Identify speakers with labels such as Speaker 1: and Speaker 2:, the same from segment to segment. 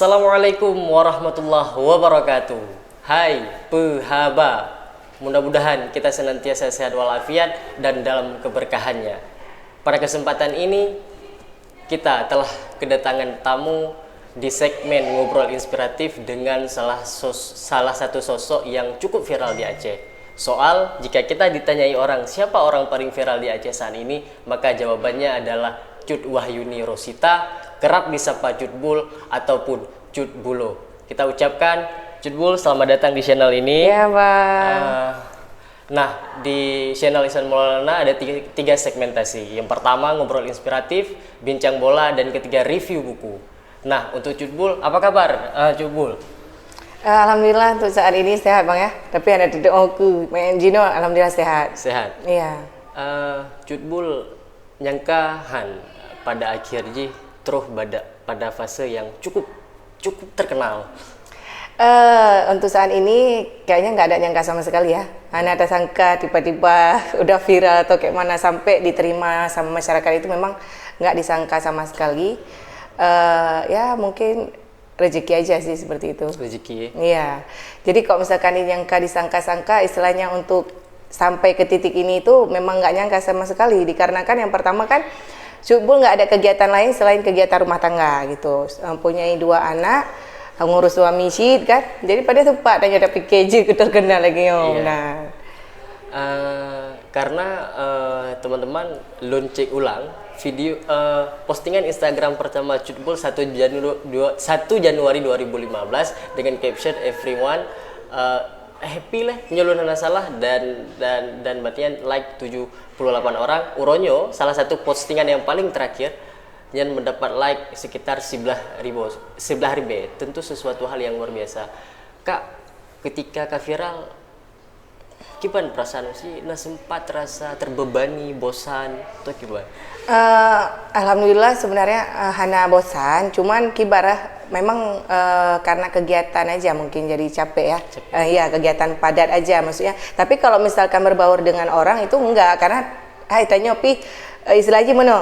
Speaker 1: Assalamualaikum warahmatullahi wabarakatuh. Hai pehaba, mudah-mudahan kita senantiasa sehat walafiat dan dalam keberkahannya. Pada kesempatan ini kita telah kedatangan tamu di segmen Ngobrol Inspiratif dengan salah satu sosok yang cukup viral di Aceh. Soal jika kita ditanyai orang siapa orang paling viral di Aceh saat ini, maka jawabannya adalah Cut Wahyuni Rosita, kerap disapa Cut Bul ataupun Cut Bulo. Kita ucapkan Cut Bul selamat datang di channel ini.
Speaker 2: Ya, Bang.
Speaker 1: Nah, di channel Ihsan Maulana ada tiga segmentasi. Yang pertama ngobrol inspiratif, bincang bola, dan ketiga review buku. Nah, untuk Cut Bul, apa kabar Cut Bul?
Speaker 2: Alhamdulillah untuk saat ini sehat, Bang ya. Tapi ada tidak aku main Gino, alhamdulillah sehat.
Speaker 1: Sehat.
Speaker 2: Iya.
Speaker 1: Cut Bul nyangkahan pada akhirnya terus pada fase yang cukup terkenal.
Speaker 2: Untuk saat ini kayaknya nggak ada nyangka sama sekali ya. Hanya ada sangka tiba-tiba udah viral atau kayak mana sampai diterima sama masyarakat itu memang nggak disangka sama sekali. Ya mungkin rezeki aja sih seperti itu.
Speaker 1: Rezeki.
Speaker 2: Iya. Jadi kalau misalkan nyangka disangka-sangka, istilahnya untuk sampai ke titik ini itu memang nggak nyangka sama sekali. Dikarenakan yang pertama kan Cut Bul nggak ada kegiatan lain selain kegiatan rumah tangga gitu. Mempunyai 2 anak, ngurus suami syid kan. Jadi pada tempat tanya ada PKJ terkenal lagi yo.
Speaker 1: Iya.
Speaker 2: Nah,
Speaker 1: karena teman-teman lonceng ulang video postingan Instagram pertama Cut Bul 1 Januari 2015 dengan caption everyone happy lah nyelun salah dan batian like 78 orang. Uronyo salah satu postingan yang paling terakhir yang mendapat like sekitar 11.000. Tentu sesuatu hal yang luar biasa. Kak, ketika Kak viral, gimana perasaan sih? Nah, sempat rasa terbebani, bosan atau gimana?
Speaker 2: Alhamdulillah sebenarnya hanya bosan, cuman kibarah memang karena kegiatan aja mungkin jadi capek ya. Iya, kegiatan padat aja maksudnya. Tapi kalau misalkan berbaur dengan orang itu enggak, karena tanya pi istilahnya mana?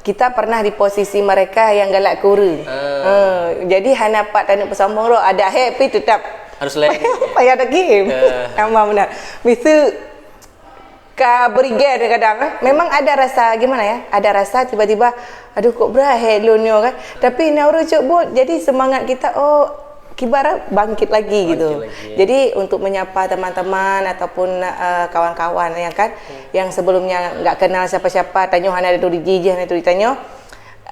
Speaker 2: Kita pernah di posisi mereka yang galak kuru. Jadi hanya pak tanya pesambung ada happy tetap
Speaker 1: harus lagi
Speaker 2: payah ada game. Emang benar. Bisa beriga kadang memang ada rasa gimana ya, ada rasa tiba-tiba aduh kok berakhir lunyo kan, tapi nauru Cut Bul jadi semangat kita kibara bangkit lagi gitu lagi, ya. Jadi untuk menyapa teman-teman ataupun kawan-kawan ya kan yang sebelumnya nggak kenal siapa-siapa, tanya hana ada di jijih itu ditanya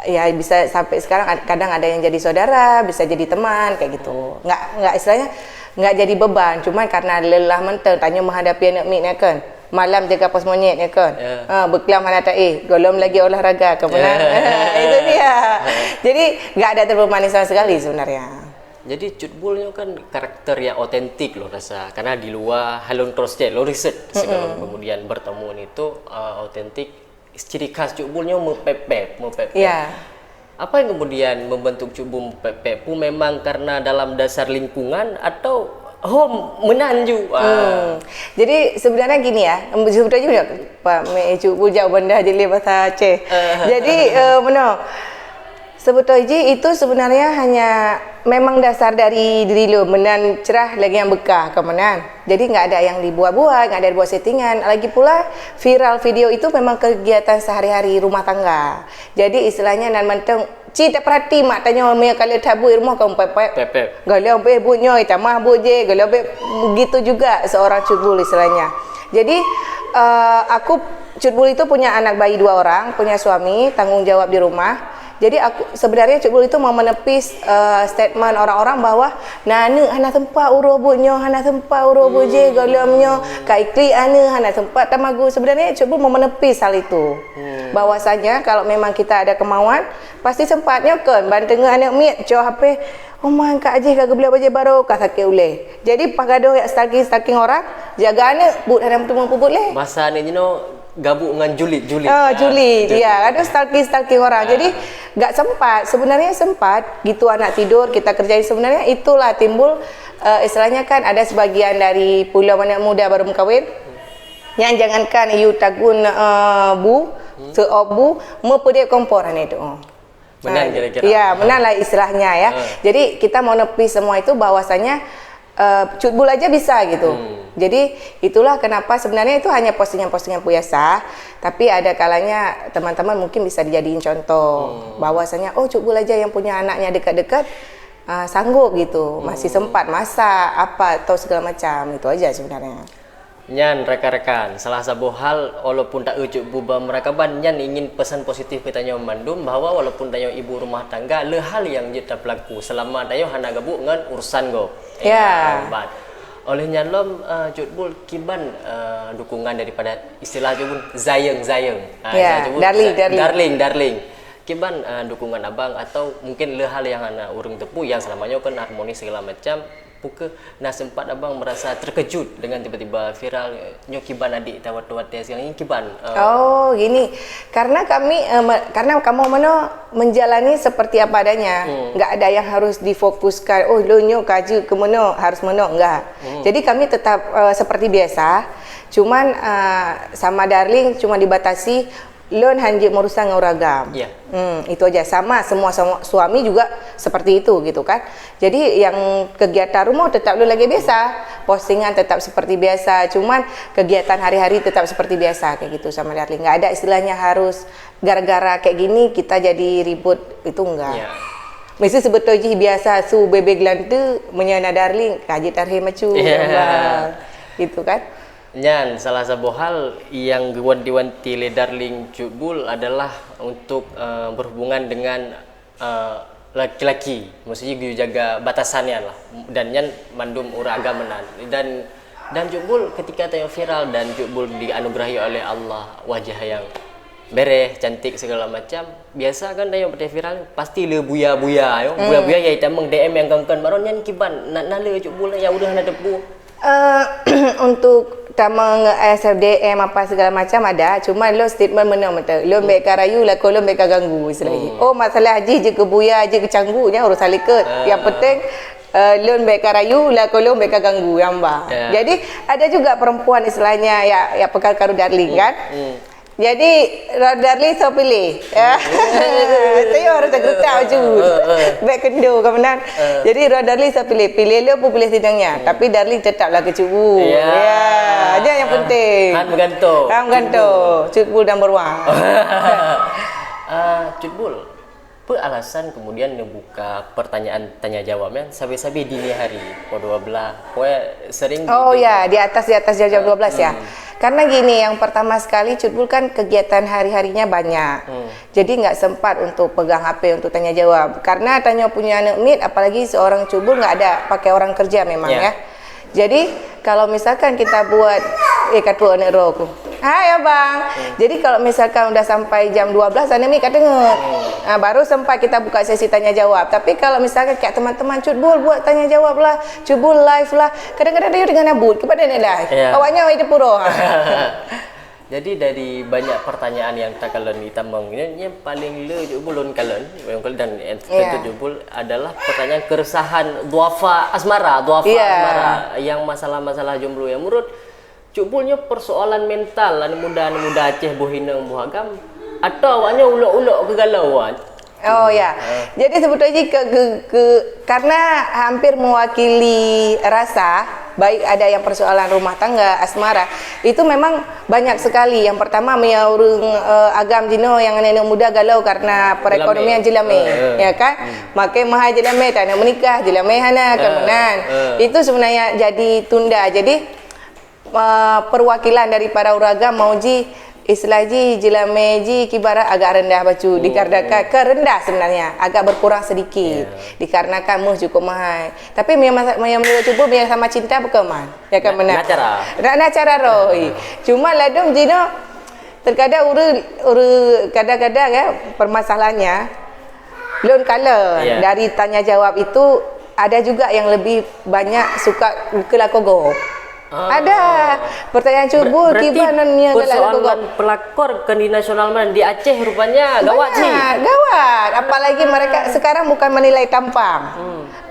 Speaker 2: ya, bisa sampai sekarang kadang ada yang jadi saudara, bisa jadi teman kayak gitu. Nggak istilahnya nggak jadi beban, cuma karena lelah menteng tanya menghadapi anak mik kan. Malam jaga pos monyet ya kan. Berkelam hana tak golom lagi olahraga kemenang. Itu dia. Jadi nggak ada terbebani sama sekali sebenarnya.
Speaker 1: Jadi Cut Bul kan karakter yang otentik lo rasa, karena di luar halun terus lo riset segala kemudian bertemu itu otentik. Ciri khas Cut Bul mau mepep.
Speaker 2: Iya.
Speaker 1: Apa yang kemudian membentuk Cut Bul mepep? Memang karena dalam dasar lingkungan atau menanju.
Speaker 2: Jadi sebenarnya gini ya, sebetulnya Pak Cut Bul jauh benda jadi bahasa Aceh. Jadi sebetulnya itu sebenarnya hanya memang dasar dari diri lo, menan cerah lagi yang bekah kemenan. Jadi nggak ada yang dibuat-buat, nggak ada dibuat settingan. Lagi pula viral video itu memang kegiatan sehari-hari rumah tangga. Jadi istilahnya nan menteng tak perhati mak tanya me kalau tabu rumah kau pepep. Galau be bunyo tamah buje, galau be begitu juga seorang Cut Bul istilahnya. Jadi aku Cut Bul itu punya anak bayi 2 orang, punya suami, tanggung jawab di rumah. Jadi aku sebenarnya Cut Bul itu mau menepis statement orang-orang bahwa nanu hana tempat uro bunyo, hana tempat uro buje galamnyo, kaikli hana tempat tamagu. Sebenarnya Cut Bul mau menepis hal itu. Bahwasanya kalau memang kita ada kemauan, pasti sempatnya kan banteng anak miat cow HP man kak aje kagak beli baje baru kata ke ule. Jadi pagado ya stalking orang, jaga anak but ada mampu boleh.
Speaker 1: Masa ni gabung dengan Juli.
Speaker 2: Juli dia ada stalking orang. Jadi nggak sempat, sebenarnya sempat gitu anak tidur kita kerjain. Sebenarnya itulah timbul istilahnya kan ada sebagian dari pulau anak muda baru kawin yang jangankan you tagun bu seobu mau pede komporan itu.
Speaker 1: Menan kira-kira.
Speaker 2: Iya, menan lah istilahnya ya. Jadi kita mau nepi semua itu bahwasanya cutbul aja bisa gitu. Jadi itulah kenapa sebenarnya itu hanya postingan-postingan biasa, tapi ada kalanya teman-teman mungkin bisa dijadiin contoh bahwasanya oh cutbul aja yang punya anaknya dekat-dekat sanggup gitu, masih sempat masak apa atau segala macam, itu aja sebenarnya.
Speaker 1: Nyan rekan-rekan, salah satu hal walaupun tak ujuk buba mereka ban nyan ingin pesan positif kita nyo mandum bahwa walaupun tayo ibu rumah tangga le hal yang kita berlaku selama tayo hana gabuk ngan urusan go.
Speaker 2: Ya.
Speaker 1: Oleh nyan lom cutbul kiban dukungan daripada istilah jubun zayeng.
Speaker 2: Ya,
Speaker 1: darling. Kiban dukungan abang atau mungkin le hal yang hana urung tepu yang selamanya kan harmonis segala macam. Puke nah sempat abang merasa terkejut dengan tiba-tiba viral nyokiban adik tawat-tawat dia sekarang ini kiban.
Speaker 2: Oh gini, karena kami karena kamu menjalani seperti apa adanya, nggak ada yang harus difokuskan. Oh lo nyo kaji ke mana harus mana enggak. Jadi kami tetap seperti biasa, cuman sama Darling cuma dibatasi. Lon hanjik merusak nguragam.
Speaker 1: Yeah.
Speaker 2: Itu aja sama semua suami juga seperti itu gitu kan. Jadi yang kegiatan rumah tetap lu lagi biasa, postingan tetap seperti biasa, cuman kegiatan hari-hari tetap seperti biasa kayak gitu sama Darling. Nggak ada istilahnya harus gara-gara kayak gini kita jadi ribut, itu enggak.
Speaker 1: Yeah.
Speaker 2: Mesti sebetulnya biasa su bebe glante menyana Darling kaji tarhe macu. Gitu kan.
Speaker 1: Nyan, salah satu hal yang wanti-wanti le Darling cutbul adalah untuk berhubungan dengan laki-laki, maksudnya gue jaga batasannya lah. Dan nyan mandum uraga menan. Dan cutbul ketika tayo viral dan cutbul dianugerahi oleh Allah wajah yang bereh, cantik segala macam. Biasa kan tayo pada viral pasti le buya-buya yo. Buya-buya ya itamang DM yang kangkan maron nyan kiban nak le cutbul ya udah ada debu.
Speaker 2: Untuk tamang SFDM apa segala macam ada, cuma lo statement mana lo mereka rayu lah, kalau mereka ganggu istilahnya. Oh masalah haji je ke buya je ke canggunya urus saliket. Yang penting lo mereka rayu lah, kalau mereka ganggu yang Jadi ada juga perempuan istilahnya ya pegang karu Darling kan. Jadi Darling so pilih. Saya harus gertak baju. Baik kendo kemenan. Jadi Darling so pilih lo pun pilih sidangnya. Tapi Darling tetaplah kecubu. Ya, dia yang penting.
Speaker 1: Han bergantung.
Speaker 2: Cutbul number 1.
Speaker 1: Cutbul, apa alasan kemudian membuka pertanyaan tanya jawabnya sabi-sabi dini hari po 12 sering
Speaker 2: Oh ya, di atas jam 12 ya. Karena gini, yang pertama sekali cutbul kan kegiatan hari-harinya banyak. Jadi nggak sempat untuk pegang HP untuk tanya jawab. Karena tanya punya anak meet, apalagi seorang cutbul nggak ada pakai orang kerja memang ya. Jadi kalau misalkan kita buat katu anak roku. Hai abang. Jadi kalau misalkan udah sampai jam 12 anak meet kata baru sempat kita buka sesi tanya jawab. Tapi kalau misalkan kayak teman-teman cutbul buat tanya jawab lah, cutbul live lah. Kadang-kadang dia dengan nabut kepada dia live. Awaknya itu puro.
Speaker 1: Jadi dari banyak pertanyaan yang tak kalian ditambang ini yang paling le jubulun kalian dan tentu jubul adalah pertanyaan keresahan duafa asmara yang masalah-masalah jomblo yang menurut jubulnya persoalan mental muda Aceh bohinang buhagam atau awaknya ulok-ulok kegalauan.
Speaker 2: Oh ya, jadi sebetulnya karena hampir mewakili rasa, baik ada yang persoalan rumah tangga, asmara, itu memang banyak sekali. Yang pertama meyaurung agam jino yang nenek muda galau karena perekonomian jelame, ya kan? Makai mahal jelame, tak nak menikah, jelame hana kemenan. Itu sebenarnya jadi tunda. Jadi perwakilan dari para uraga mauji istilah jelame kibarat agak rendah bacu dikarenakan kerendah sebenarnya agak berkurang sedikit dikarenakan cukup mahal tapi yang menurut cuba yang sama cinta berkeman ya kan benar nak cara roh cuma ladum jino terkadang kadang-kadang ya permasalahannya lon kala dari tanya jawab itu ada juga yang lebih banyak suka kelakogo. Ada pertanyaan cubur
Speaker 1: kibanannya persoalan pelakor kan di nasional man di Aceh rupanya gawat sih.
Speaker 2: Gawat, apalagi mereka sekarang bukan menilai tampang.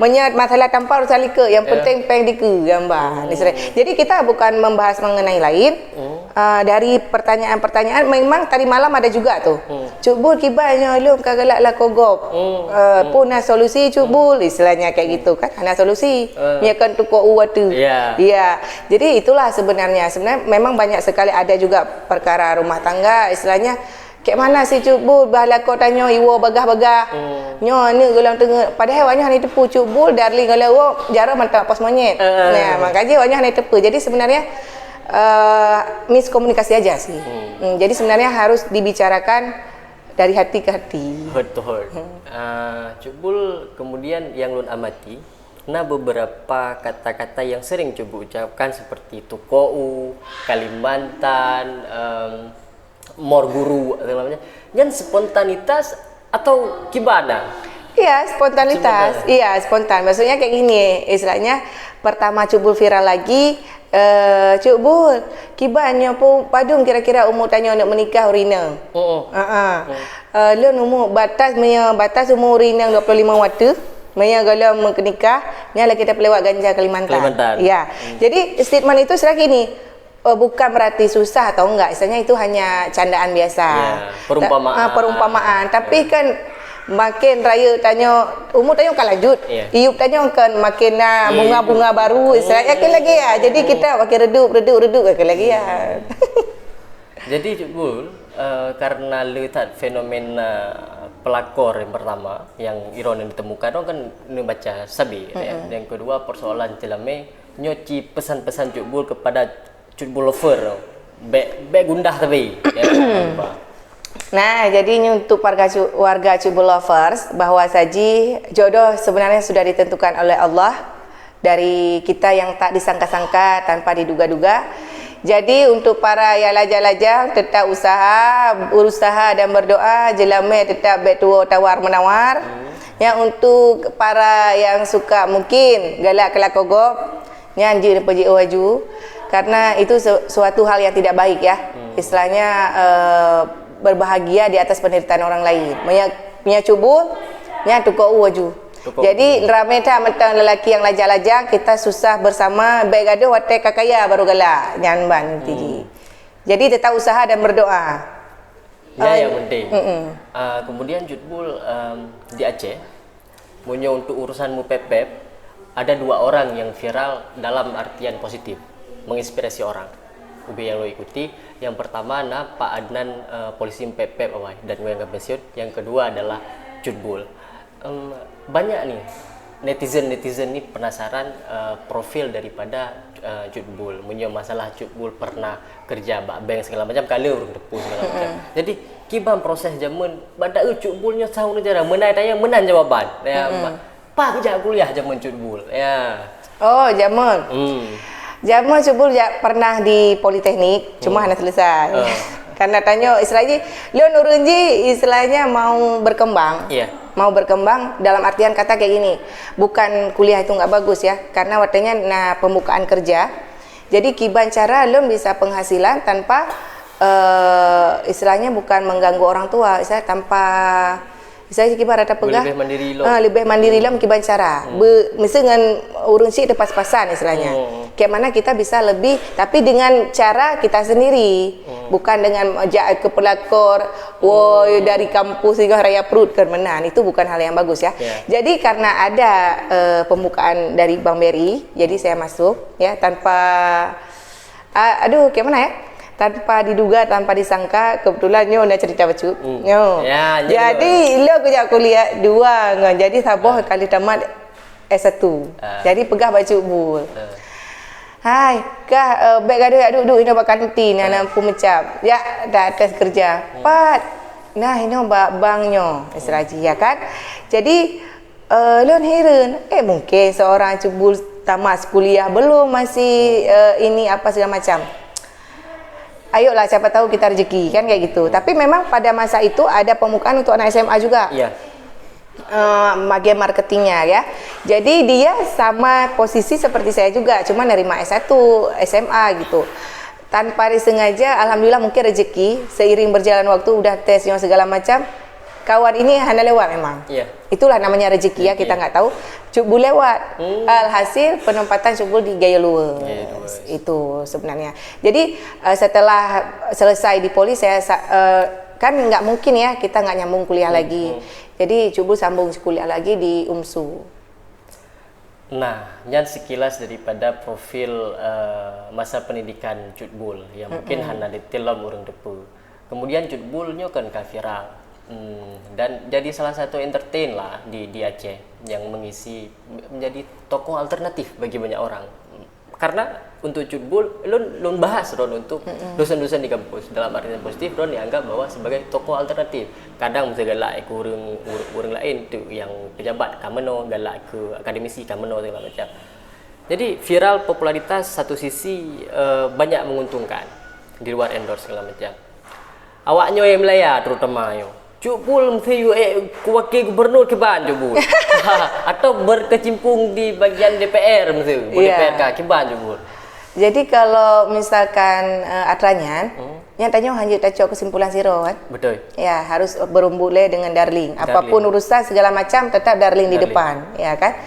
Speaker 2: menyat masalah tanpa harus salika. Yang penting peng dika gambar. Jadi kita bukan membahas mengenai lain. Dari pertanyaan-pertanyaan memang tadi malam ada juga tuh. Cukbul kibarnya lu kagalak lah kogop. Punah solusi cukbul istilahnya kayak gitu kan. Ana solusi. Nya kan tukok uwatu. Iya. Jadi itulah sebenarnya memang banyak sekali ada juga perkara rumah tangga istilahnya kayak mana si cukbul bahala kau tanya iwo bagah-bagah. Nyo ni gelang tengah padahal wanya ni tepu cukbul darling kalau jarang mantap pos monyet. Nah, makanya wanya ni tepu. Jadi sebenarnya miskomunikasi aja sih. Jadi sebenarnya harus dibicarakan dari hati ke hati.
Speaker 1: Betul. Cukbul kemudian yang lun amati, nah beberapa kata-kata yang sering Cukbul ucapkan seperti tukou, Kalimantan, morguru atau namanya. Yang spontanitas atau gimana?
Speaker 2: Iya, spontanitas. Iya, spontan. Maksudnya kayak gini, istilahnya pertama Cukbul viral lagi. Cukbul, kibarnya pun padung kira-kira umur tanya nak menikah urina. Lun umur batas umur urina 25 waktu. Maya kalau mau nikah, nyala kita pelewat ganja Kalimantan. Ya. Jadi statement itu serah gini. Bukan berarti susah atau enggak, istilahnya itu hanya candaan biasa. Perumpamaan. Tapi kan makin raya tanya umur tanya kan lanjut. Iup tanya kan makin bunga-bunga baru istilahnya kan lagi ya. Jadi kita makin redup kan lagi ya.
Speaker 1: Jadi Cukbul karena lihat fenomena pelakor yang pertama yang iron yang ditemukan kan baca sabi yang kedua persoalan celame nyoci pesan-pesan Cukbul kepada Cukbul lover be gundah tapi ya.
Speaker 2: Nah, jadi ini untuk warga Cukbul lovers bahwa saji jodoh sebenarnya sudah ditentukan oleh Allah dari kita yang tak disangka-sangka tanpa diduga-duga. Jadi untuk para yang lajang-lajang tetap berusaha dan berdoa jelame tetap betua tawar menawar. Yang untuk para yang suka mungkin galak kelakogop nyanji dan pergi waju karena itu suatu hal yang tidak baik ya. Istilahnya berbahagia di atas penderitaan orang lain. Punya Cukbul, nya tukau waju. Jadi ramai tak mentang lelaki yang lajang-lajang kita susah bersama baik ada watai kakaya baru galak nyanban tiji. Jadi tetap usaha dan berdoa.
Speaker 1: Ya yang penting. Kemudian Cukbul di Aceh punya untuk urusanmu pep ada 2 orang yang viral dalam artian positif, menginspirasi orang. Ubi yang lo ikuti, yang pertama Pak Adnan polisi pep awai dan gue yang pensiun, yang kedua adalah Cukbul. Banyak nih netizen nih penasaran profil daripada Cukbul, punya masalah Cukbul pernah kerja bank segala macam kali urung depu segala macam. Jadi kibam proses zaman badak Cukbulnya sahur negara menai tanya menan jawaban. Ya, Pak kerja kuliah zaman Cukbul. Ya.
Speaker 2: Oh, zaman. Zaman Cukbul pernah di Politeknik, cuma hanya selesai. Karena tanya istilahnya, lo nurunji istilahnya mau berkembang. Mau berkembang dalam artian kata kayak gini, bukan kuliah itu nggak bagus ya, karena waktunya pembukaan kerja. Jadi kiban cara lo bisa penghasilan tanpa istilahnya bukan mengganggu orang tua, istilahnya tanpa Istilahnya kibar ada pegah lebih mandiri lah kiban cara mesti dengan urun si pas-pasan istilahnya kayak mana kita bisa lebih tapi dengan cara kita sendiri bukan dengan ke pelakor dari kampus hingga raya perut kan menan itu bukan hal yang bagus ya. Jadi karena ada pembukaan dari Bang Berry jadi saya masuk ya tanpa kayak mana ya, tanpa diduga, tanpa disangka, kebetulan nyo nak cerita bacu. Nyo. Ya, jadi lo kerja kuliah 2, jadi saboh kali tamat S1. Jadi pegah bacu bul. Hai, kah baik ada duduk ini bak kantin anak pemecap. Ya, dah atas kerja. Pat. Nah, ini bangnya Israji ya kan. Jadi lo heran, mungkin seorang cubul tamat kuliah belum masih ini apa segala macam. Ayolah siapa tahu kita rezeki kan kayak gitu. Tapi memang pada masa itu ada pembukaan untuk anak SMA juga. Iya. Bagian marketingnya ya. Jadi dia sama posisi seperti saya juga, cuma nerima S1 SMA gitu. Tanpa disengaja, alhamdulillah mungkin rezeki seiring berjalan waktu udah tesnya segala macam. kawan ini hanya lewat memang.
Speaker 1: Iya.
Speaker 2: Itulah namanya rezeki ya, kita nggak tahu. Cukbul lewat. Alhasil penempatan Cukbul di Gaya Luar. Itu sebenarnya. Jadi setelah selesai di Poli saya kan nggak mungkin ya kita nggak nyambung kuliah lagi. Jadi Cukbul sambung kuliah lagi di UMSU.
Speaker 1: Nah, nyan sekilas daripada profil masa pendidikan Cukbul yang mungkin hanya detail urang depu. Kemudian Cukbulnya kan viral dan jadi salah satu entertain lah di Aceh yang mengisi menjadi tokoh alternatif bagi banyak orang. Karena untuk Cukbul, lun bahas untuk dosen-dosen di kampus dalam artian positif, dianggap bahwa sebagai tokoh alternatif. Kadang mesti galak ke orang lain tu yang pejabat kameno, galak ke akademisi kameno segala macam. Jadi viral popularitas satu sisi banyak menguntungkan di luar endorse segala macam. Awaknya yang Melaya terutama yo. Cukbul mesti wakil gubernur Kiban Cukbul. Atau berkecimpung di bagian DPR mesti, DPRK Kiban Cukbul.
Speaker 2: Jadi kalau misalkan Atranyan, nyatanya hanya tacok kesimpulan siro kan?
Speaker 1: Betul.
Speaker 2: Ya, harus berumbule dengan Darling. Apapun urusan segala macam tetap Darling di depan, ya kan?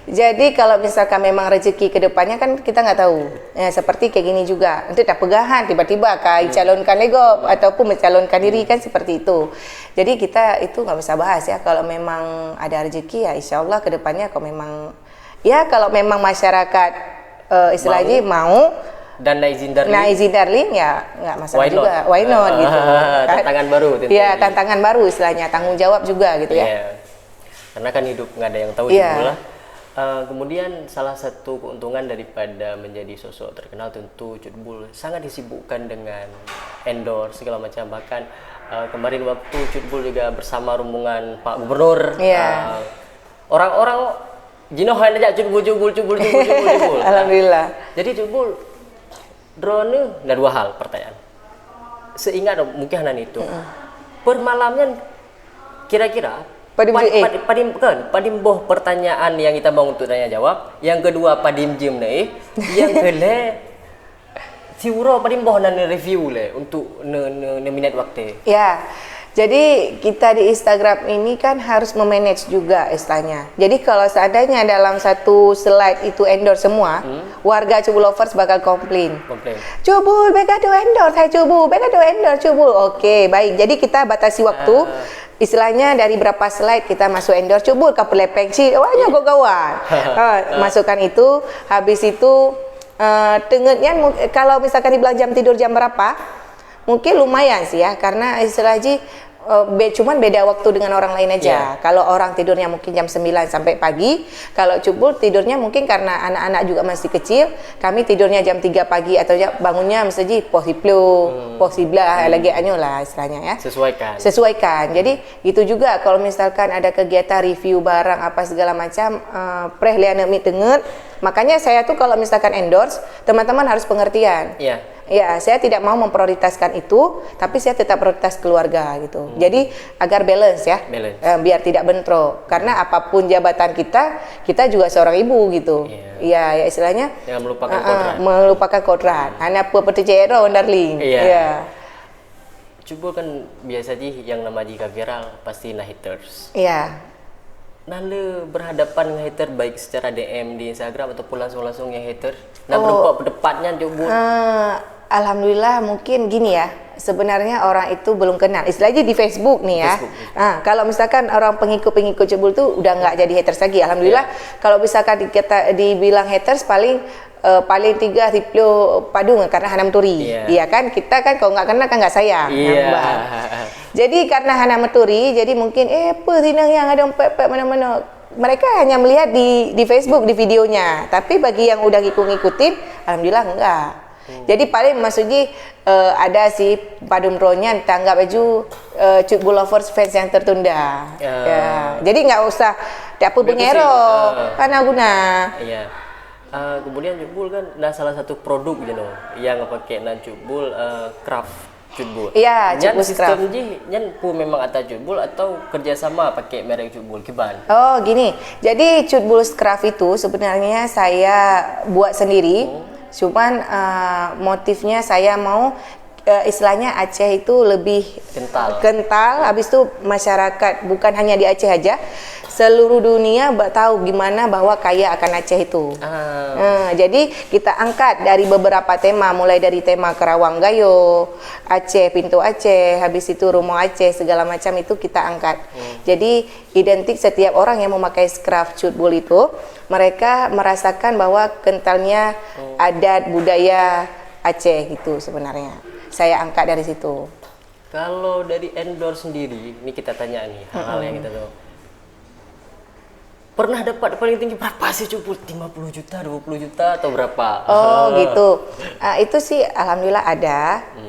Speaker 2: Jadi kalau misalkan memang rezeki ke depannya kan kita nggak tahu. Ya, seperti kayak gini juga. Nanti tak pegangan tiba-tiba kai calonkan legop ataupun mencalonkan diri kan seperti itu. Jadi kita itu nggak bisa bahas ya. Kalau memang ada rezeki ya insya Allah ke depannya kalau memang masyarakat istilahnya mau
Speaker 1: dan izin Darling.
Speaker 2: Nah, izin Darling ya nggak masalah juga. Why not gitu.
Speaker 1: Tantangan baru.
Speaker 2: Iya, tantangan baru istilahnya, tanggung jawab juga gitu ya.
Speaker 1: Karena kan hidup nggak ada yang tahu
Speaker 2: Iya.
Speaker 1: Kemudian salah satu keuntungan daripada menjadi sosok terkenal tentu Cukbul sangat disibukkan dengan endorse segala macam. Bahkan kemarin waktu Cukbul juga bersama rombongan Pak Gubernur, orang-orang jinohan aja Cukbul.
Speaker 2: Alhamdulillah.
Speaker 1: Jadi Cukbul drone ada dua hal pertanyaan. Seingat mungkin hanya itu. Per malamnya kira-kira padim boh pertanyaan yang kita mau untuk tanya jawab. Yang kedua padim jem nih. Yang kedua siuro padim boh nane review le untuk ne minat waktu.
Speaker 2: Ya. Jadi kita di Instagram ini kan harus memanage juga istilahnya. Jadi kalau seandainya dalam satu slide itu endorse semua, warga Cukbul lovers bakal komplain. Cukbul, bega do endorse, hai Cukbul, bega do endorse Cukbul. Oke, baik. Jadi kita batasi waktu. Istilahnya dari berapa slide kita masuk endorse Cukbul ke pelepeng sih, wahnya gogawan. Masukkan itu, habis itu tengahnya kalau misalkan dibilang jam tidur jam berapa, mungkin lumayan sih ya, karena istilahnya cuman beda waktu dengan orang lain aja. Kalau orang tidurnya mungkin jam 9 sampai pagi, kalau Cukbul tidurnya mungkin karena anak-anak juga masih kecil, kami tidurnya jam 3 pagi atau bangunnya mesti possible lagi lah istilahnya ya. Sesuaikan. Jadi gitu juga kalau misalkan ada kegiatan review barang apa segala macam, liana mi tenget. Makanya saya tuh kalau misalkan endorse, teman-teman harus pengertian. Ya, saya tidak mau memprioritaskan itu, tapi saya tetap prioritas keluarga gitu. Jadi agar balance ya, biar tidak bentrok. Karena apapun jabatan kita juga seorang ibu gitu. Iya, ya istilahnya.
Speaker 1: Jangan melupakan kodrat.
Speaker 2: Melupakan kodrat. Anak pepercayaan Darling. Iya.
Speaker 1: Cukbul kan biasa yang nama jika viral pasti nah haters.
Speaker 2: Iya.
Speaker 1: Lalu berhadapan dengan hater baik secara DM di Instagram ataupun langsung yang hater. Nah berempat pendapatnya Cukbul.
Speaker 2: Alhamdulillah mungkin gini ya. Sebenarnya orang itu belum kenal. Istilahnya di Facebook nih ya. Kalau misalkan orang pengikut Cukbul tuh udah nggak jadi haters lagi. Alhamdulillah. Kalau misalkan kita dibilang haters paling 3 reply padung karena Hanam Turi. Iya kan? Kita kan kalau nggak kenal kan nggak sayang. Jadi karena Hana Meturi, jadi mungkin apa tinang yang ada pepek mana-mana. Mereka hanya melihat di Facebook di videonya, tapi bagi yang udah ngikutin, alhamdulillah enggak. Jadi paling maksudnya ada si Padum Ronya tanggap baju Cukbul lovers fans yang tertunda. Jadi nggak usah dapur penyero, karena guna.
Speaker 1: Kemudian Cukbul kan salah satu produk yang pakai Cukbul craft Cukbul.
Speaker 2: Iya, Cukbul
Speaker 1: sistem memang atas Cukbul atau kerjasama pakai merek Cukbul Kiban?
Speaker 2: Oh gini, jadi Cukbul Craft itu sebenarnya saya buat sendiri, cuman motifnya saya mau istilahnya Aceh itu lebih
Speaker 1: kental.
Speaker 2: Habis itu masyarakat bukan hanya di Aceh aja, seluruh dunia tahu gimana bahwa kaya akan Aceh itu. Jadi kita angkat dari beberapa tema, mulai dari tema Kerawang Gayo, Aceh, Pintu Aceh, habis itu Rumah Aceh, segala macam itu kita angkat. Jadi identik setiap orang yang memakai skraf cutbul itu, mereka merasakan bahwa kentalnya adat budaya Aceh gitu sebenarnya. Saya angkat dari situ.
Speaker 1: Kalau dari endorse sendiri, ini kita tanya nih hal-hal yang kita tahu. Pernah dapat paling tinggi berapa sih Cukbul? 50 juta, 20 juta atau berapa?
Speaker 2: Oh gitu. Itu sih alhamdulillah ada.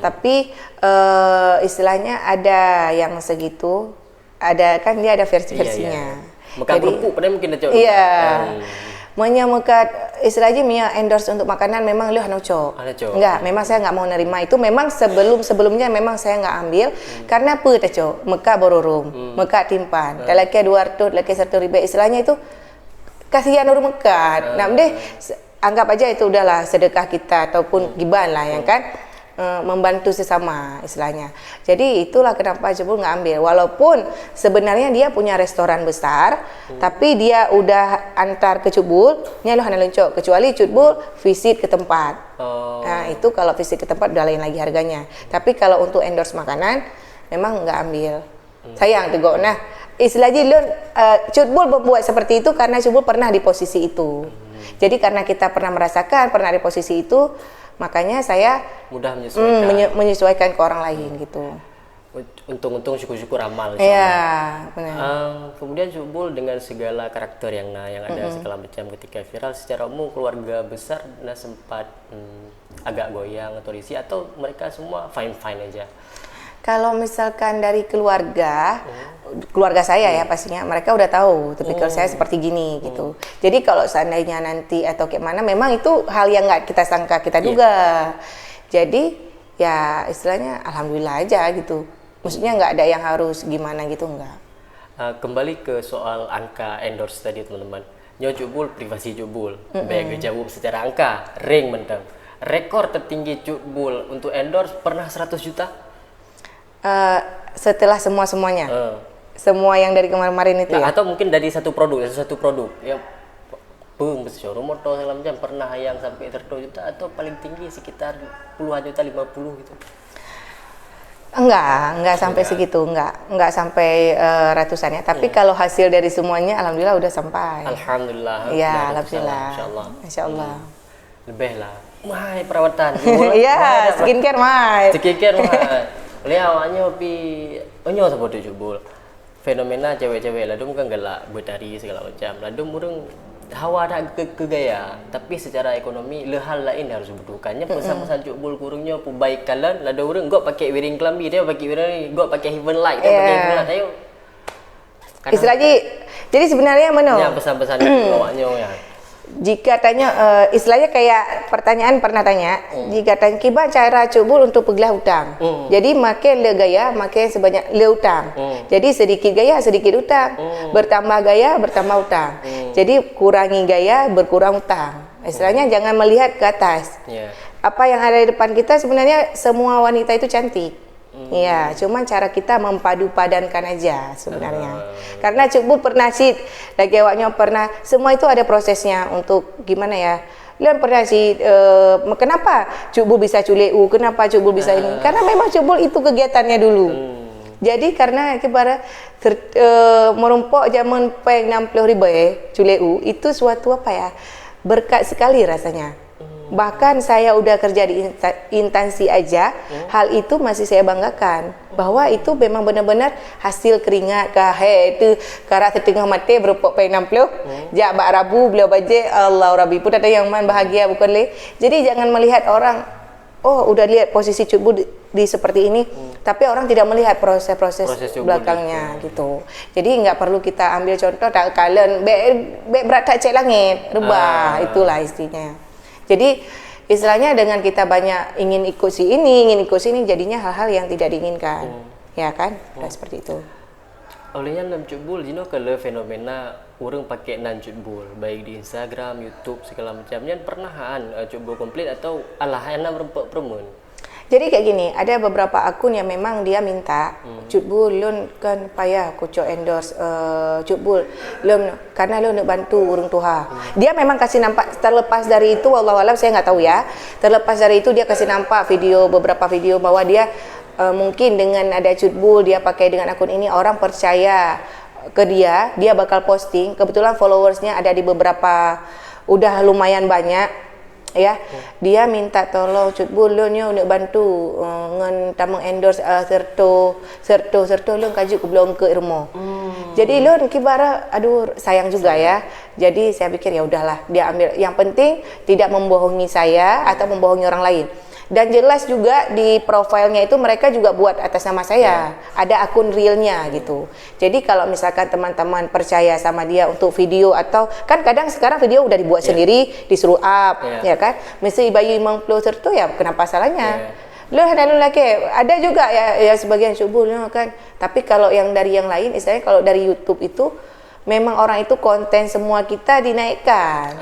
Speaker 2: Tapi istilahnya ada yang segitu. Ada kan dia ada versi-versinya.
Speaker 1: Mekah kerupuk pada mungkin ada.
Speaker 2: Iya. Menyemukat istilahnya Mia endorse untuk makanan memang lu hanoco. Enggak, memang saya nggak mau nerima itu. Memang sebelumnya memang saya nggak ambil karena apa taco? Mekah bororum, Mekah timpan. Laki 200, laki 1 ribu istilahnya itu kasihan orang Mekah. Nah, deh anggap aja itu udahlah sedekah kita ataupun giban lah yang kan. Membantu sesama istilahnya. Jadi itulah kenapa Cukbul nggak ambil. Walaupun sebenarnya dia punya restoran besar, tapi dia udah antar ke Cukbul, nyalo hana lencok. Kecuali Cukbul visit ke tempat. Nah itu kalau visit ke tempat udah lain lagi harganya. Tapi kalau untuk endorse makanan, memang nggak ambil. Sayang tegok. Nah istilahnya Cukbul membuat seperti itu karena Cukbul pernah di posisi itu. Jadi karena kita pernah merasakan, pernah di posisi itu, makanya saya
Speaker 1: mudah menyesuaikan.
Speaker 2: Menyesuaikan ke orang lain gitu.
Speaker 1: Untung-untung syukur-syukur amal.
Speaker 2: Iya, benar.
Speaker 1: Kemudian Cukbul dengan segala karakter yang ada segala macam ketika viral, secara umum keluarga besar sempat agak goyang atau risih atau mereka semua fine-fine aja.
Speaker 2: Kalau misalkan dari keluarga saya ya pastinya mereka udah tahu tipikal saya seperti gini gitu. Jadi kalau seandainya nanti atau kayak mana, memang itu hal yang nggak kita sangka, kita duga. Jadi ya istilahnya alhamdulillah aja gitu. Maksudnya nggak ada yang harus gimana gitu, enggak.
Speaker 1: Kembali ke soal angka endorse tadi teman-teman. Nyo Cukbul, privasi Cukbul. Baik jawab secara angka, ring mentang. Rekor tertinggi Cukbul untuk endorse pernah 100 juta?
Speaker 2: Setelah semuanya semua yang dari kemarin itu ya?
Speaker 1: Atau mungkin dari satu produk ya showroom motor segala macam pernah yang sampai 100 juta atau paling tinggi sekitar puluhan juta, 50 gitu?
Speaker 2: Enggak sampai segitu, enggak sampai ratusan ya. Tapi kalau hasil dari semuanya alhamdulillah udah sampai.
Speaker 1: Alhamdulillah.
Speaker 2: Iya, alhamdulillah.
Speaker 1: Insyaallah. Lebih lah. Mai perawatan.
Speaker 2: Iya, skincare mai.
Speaker 1: Lihat awaknya onyo seperti Cukbul. Fenomena cewek-cewek ladum kan galak bertari segala macam. Ladum orang hawa ada ke gaya, tapi secara ekonomi hal lain harus dibutuhkannya. Pesan-pesan Cukbul kurungnya pu baik kalian ladum orang gak pakai wearing kelambi, dia pakai wearing gak pakai heaven light, dia pakai heaven light ayo.
Speaker 2: Istilahnya jadi sebenarnya mana?
Speaker 1: Ya pesan-pesan awaknya ya.
Speaker 2: Jika tanya istilahnya kayak pertanyaan pernah tanya, jika tanya kiban cara Cukbul untuk pegelah hutang. Jadi makin le gaya, makin sebanyak le hutang. Jadi sedikit gaya, sedikit hutang. Bertambah gaya, bertambah hutang. Jadi kurangi gaya, berkurang hutang. Istilahnya jangan melihat ke atas. Apa yang ada di depan kita sebenarnya semua wanita itu cantik. Iya, cuman cara kita mempadu padankan aja sebenarnya. Karena Cukbul pernah sih, lagi awaknya pernah, semua itu ada prosesnya untuk gimana ya. Lian pernah sih, kenapa Cukbul bisa culeu, kenapa Cukbul bisa ini? Karena memang Cukbul itu kegiatannya dulu. Jadi karena kepada merumpok zaman peng 60 ribu culeu, itu suatu apa ya, berkat sekali rasanya. Bahkan saya udah kerja di instansi aja, hal itu masih saya banggakan bahwa itu memang benar-benar hasil keringat itu karat setengah mati berupuk pay 60 jak bak rabu beliau baje Allah Rabbi pun ada yang man bahagia bukan le. Jadi jangan melihat orang udah lihat posisi Cukbul di seperti ini, tapi orang tidak melihat proses belakangnya gitu. Jadi nggak perlu kita ambil contoh tak kalian berat tak cek langit rubah, itulah istinya. Jadi istilahnya dengan kita banyak ingin ikut si ini, jadinya hal-hal yang tidak diinginkan, ya kan? Nah, seperti itu.
Speaker 1: Olehnya dalam Cukbul, jino kalau fenomena orang pakai nan Cukbul, baik di Instagram, YouTube segala macamnya pernahan Cukbul komplit atau alah yang rempuk permun.
Speaker 2: Jadi kayak gini, ada beberapa akun yang memang dia minta Cutbul, lun kan payah kucuk endorse Cutbul, lun karena lun nak bantu urung tuha. Dia memang kasih nampak, terlepas dari itu, wallahualam saya nggak tahu ya. Terlepas dari itu dia kasih nampak beberapa video bahwa dia mungkin dengan ada Cutbul, dia pakai dengan akun ini orang percaya ke dia bakal posting. Kebetulan followersnya ada di beberapa, udah lumayan banyak. Ya, dia minta tolong Cutbul lun nak bantu ngan tamang endorse serto lun kajuk ke belum ke irmo. Jadi lun kibara aduh sayang juga ya. Jadi saya pikir ya udahlah, dia ambil yang penting tidak membohongi saya atau membohongi orang lain. Dan jelas juga di profilnya itu mereka juga buat atas nama saya. Ada akun realnya gitu. Jadi kalau misalkan teman-teman percaya sama dia untuk video atau kan kadang sekarang video udah dibuat sendiri, disuruh up, ya kan? Mesti bayi mengupload serta ya kenapa salahnya? Lo hendak lagi ada juga ya sebagian Cutbul kan. Tapi kalau yang dari yang lain, istilahnya kalau dari YouTube itu memang orang itu konten semua kita dinaikkan,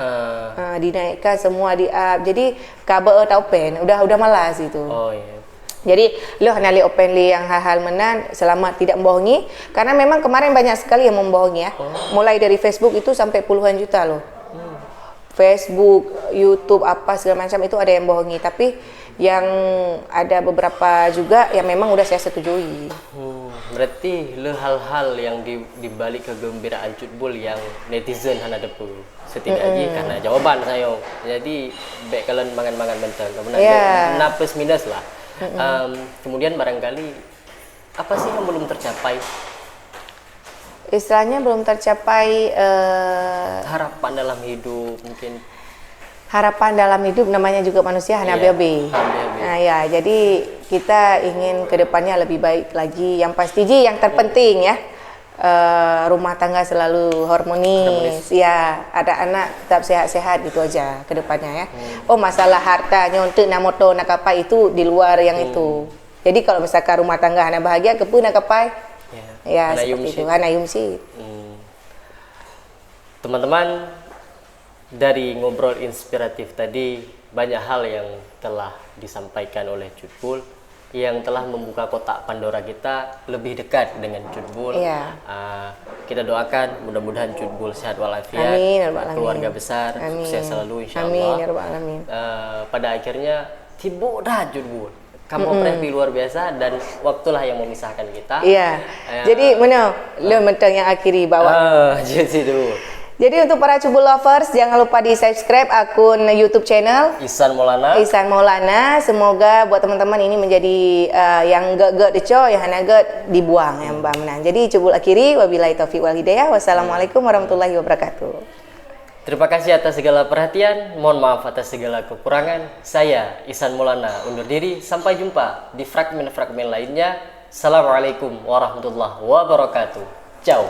Speaker 2: dinaikkan semua di up. Jadi kabar atau open, udah malas itu.
Speaker 1: Oh iya.
Speaker 2: Jadi lo hendak openly yang hal-hal menan selama tidak membohongi, karena memang kemarin banyak sekali yang membohongi ya. Mulai dari Facebook itu sampai puluhan juta loh. Facebook, YouTube apa segala macam itu ada yang bohongi, tapi yang ada beberapa juga yang memang udah saya setujui.
Speaker 1: Berarti le hal-hal yang dibalik kegembiraan Cutbul yang netizen hana depu setidaknya karena jawaban saya. Jadi baik kalian mangan-mangan benteng kemudian na plus minus lah. Kemudian barangkali apa sih yang belum tercapai?
Speaker 2: Istilahnya belum tercapai
Speaker 1: Harapan dalam hidup mungkin.
Speaker 2: Harapan dalam hidup namanya juga manusia hanya BB. Nah ya, jadi kita ingin kedepannya lebih baik lagi. Yang pasti yang terpenting ya, rumah tangga selalu harmonis. Ya, ada anak tetap sehat-sehat gitu aja kedepannya ya. Oh masalah harta nyontek na motor nak kapai itu di luar yang itu. Jadi kalau misalkan rumah tangga hanya bahagia kepun nak kapai, ya seperti itu. Hana yumsi.
Speaker 1: Teman-teman, dari ngobrol inspiratif tadi banyak hal yang telah disampaikan oleh Cutbul yang telah membuka kotak Pandora kita lebih dekat dengan Cutbul. Kita doakan mudah-mudahan Cutbul sehat walafiat, keluarga besar, sukses selalu insyaallah. Pada akhirnya tiba dah Cutbul. Kamu premi luar biasa dan waktulah yang memisahkan kita.
Speaker 2: Jadi mana lo mentang yang akhiri bawa.
Speaker 1: Jadi dulu.
Speaker 2: Jadi untuk para Cutbul lovers jangan lupa di subscribe akun YouTube channel
Speaker 1: Ihsan Maulana.
Speaker 2: Semoga buat teman-teman ini menjadi yang gak deco, yang hanya gak dibuang ya Mbak Menan. Jadi Cutbul akhiri, wabillahi taufiq wal hidayah. Wassalamualaikum warahmatullahi wabarakatuh.
Speaker 1: Terima kasih atas segala perhatian. Mohon maaf atas segala kekurangan. Saya Ihsan Maulana undur diri. Sampai jumpa di fragmen-fragmen lainnya. Assalamualaikum warahmatullahi wabarakatuh. Ciao.